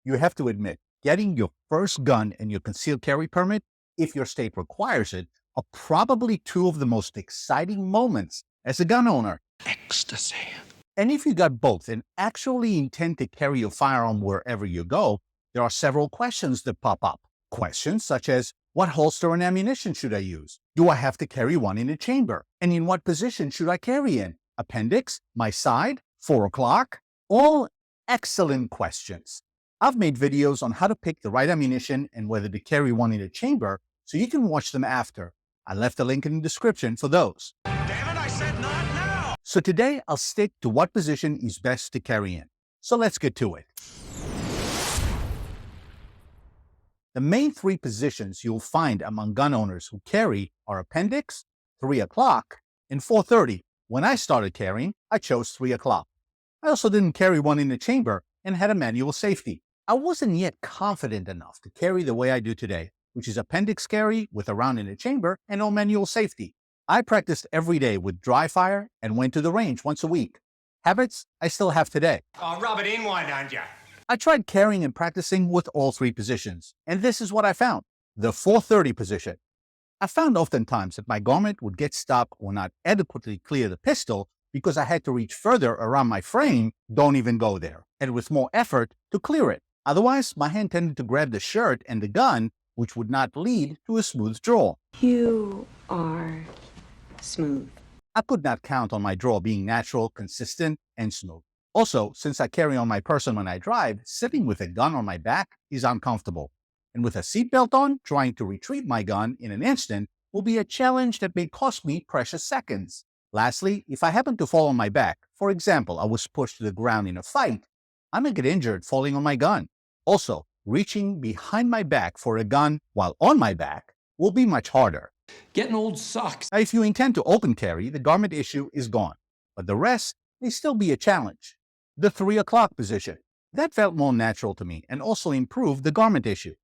You have to admit, getting your first gun and your concealed carry permit, if your state requires it, are probably two of the most exciting moments as a gun owner. Ecstasy. And if you got both and actually intend to carry your firearm wherever you go, there are several questions that pop up. Questions such as, what holster and ammunition should I use? Do I have to carry one in a chamber? And in what position should I carry in? Appendix? My side? 4 o'clock? All excellent questions. I've made videos on how to pick the right ammunition and whether to carry one in a chamber, so you can watch them after. I left a link in the description for those. Damn it, I said not now! So today I'll stick to what position is best to carry in. So let's get to it. The main 3 positions you'll find among gun owners who carry are Appendix, 3 o'clock, and 4:30. When I started carrying, I chose 3 o'clock. I also didn't carry one in the chamber and had a manual safety. I wasn't yet confident enough to carry the way I do today, which is Appendix carry with a round in the chamber and no manual safety. I practiced every day with dry fire and went to the range once a week. Habits I still have today. Oh, rub it in, why don't ya? I tried carrying and practicing with all 3 positions, and this is what I found. The 4:30 position. I found oftentimes that my garment would get stuck or not adequately clear the pistol because I had to reach further around my frame, don't even go there, and with more effort to clear it. Otherwise, my hand tended to grab the shirt and the gun, which would not lead to a smooth draw. You are smooth. I could not count on my draw being natural, consistent, and smooth. Also, since I carry on my person when I drive, sitting with a gun on my back is uncomfortable. And with a seatbelt on, trying to retrieve my gun in an instant will be a challenge that may cost me precious seconds. Lastly, if I happen to fall on my back, for example, I was pushed to the ground in a fight, I may get injured falling on my gun. Also, reaching behind my back for a gun while on my back will be much harder. Getting old sucks. Now, if you intend to open carry, the garment issue is gone, but the rest may still be a challenge. The 3 o'clock position. That felt more natural to me and also improved the garment issue.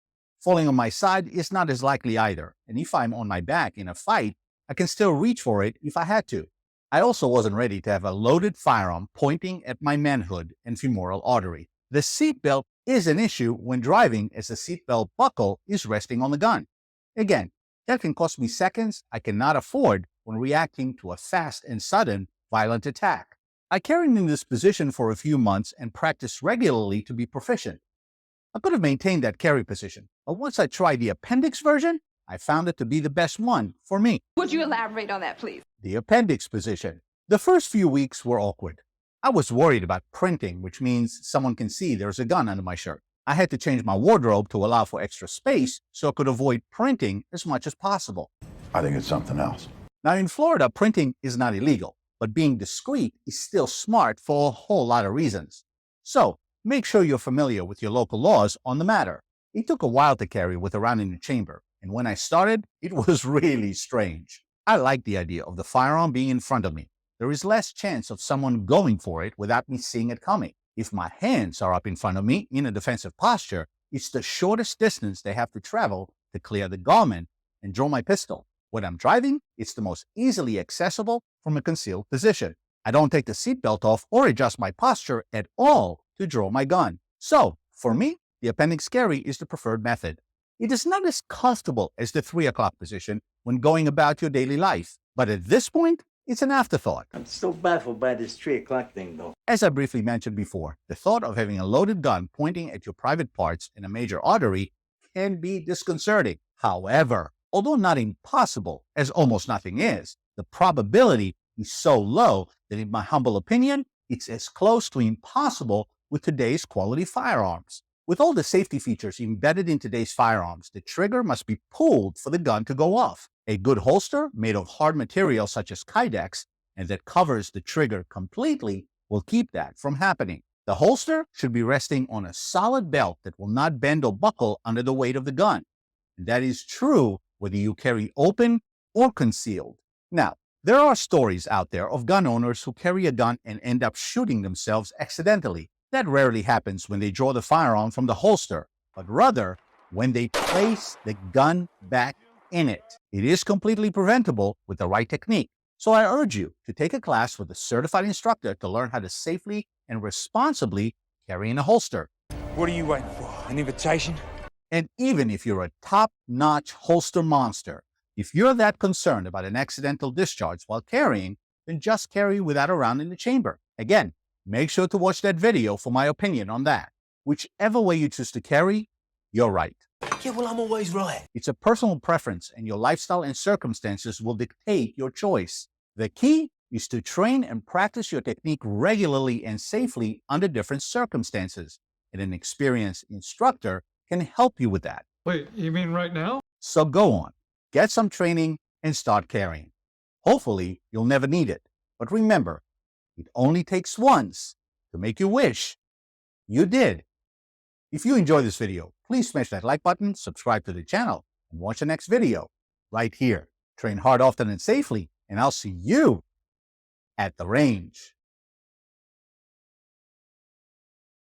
Falling on my side is not as likely either, and if I'm on my back in a fight, I can still reach for it if I had to. I also wasn't ready to have a loaded firearm pointing at my manhood and femoral artery. The seatbelt is an issue when driving as the seatbelt buckle is resting on the gun. Again, that can cost me seconds I cannot afford when reacting to a fast and sudden violent attack. I carried in this position for a few months and practiced regularly to be proficient. I could have maintained that carry position, but once I tried the Appendix version, I found it to be the best one for me. Would you elaborate on that, please? The Appendix position. The first few weeks were awkward. I was worried about printing, which means someone can see there's a gun under my shirt. I had to change my wardrobe to allow for extra space so I could avoid printing as much as possible. I think it's something else. Now in Florida, printing is not illegal, but being discreet is still smart for a whole lot of reasons. So, make sure you're familiar with your local laws on the matter. It took a while to carry with a round in the chamber, and when I started, it was really strange. I like the idea of the firearm being in front of me. There is less chance of someone going for it without me seeing it coming. If my hands are up in front of me in a defensive posture, it's the shortest distance they have to travel to clear the garment and draw my pistol. When I'm driving, it's the most easily accessible from a concealed position. I don't take the seatbelt off or adjust my posture at all to draw my gun. So, for me, the Appendix carry is the preferred method. It is not as comfortable as the 3 o'clock position when going about your daily life, but at this point, it's an afterthought. I'm still baffled by this 3 o'clock thing, though. As I briefly mentioned before, the thought of having a loaded gun pointing at your private parts in a major artery can be disconcerting. However, although not impossible, as almost nothing is, the probability is so low that in my humble opinion, it's as close to impossible with today's quality firearms. With all the safety features embedded in today's firearms, the trigger must be pulled for the gun to go off. A good holster made of hard material such as Kydex and that covers the trigger completely will keep that from happening. The holster should be resting on a solid belt that will not bend or buckle under the weight of the gun. And that is true whether you carry open or concealed. Now, there are stories out there of gun owners who carry a gun and end up shooting themselves accidentally. That rarely happens when they draw the firearm from the holster, but rather when they place the gun back in it. It is completely preventable with the right technique. So I urge you to take a class with a certified instructor to learn how to safely and responsibly carry in a holster. What are you waiting for? An invitation? And even if you're a top-notch holster monster, if you're that concerned about an accidental discharge while carrying, then just carry without a round in the chamber. Again, make sure to watch that video for my opinion on that. Whichever way you choose to carry, you're right. Yeah, well, I'm always right. It's a personal preference, and your lifestyle and circumstances will dictate your choice. The key is to train and practice your technique regularly and safely under different circumstances, and an experienced instructor can help you with that. Wait, you mean right now? So go on, get some training, and start carrying. Hopefully, you'll never need it. But remember, it only takes once to make you wish you did. If you enjoyed this video, please smash that like button, subscribe to the channel, and watch the next video right here. Train hard, often, and safely, and I'll see you at the range.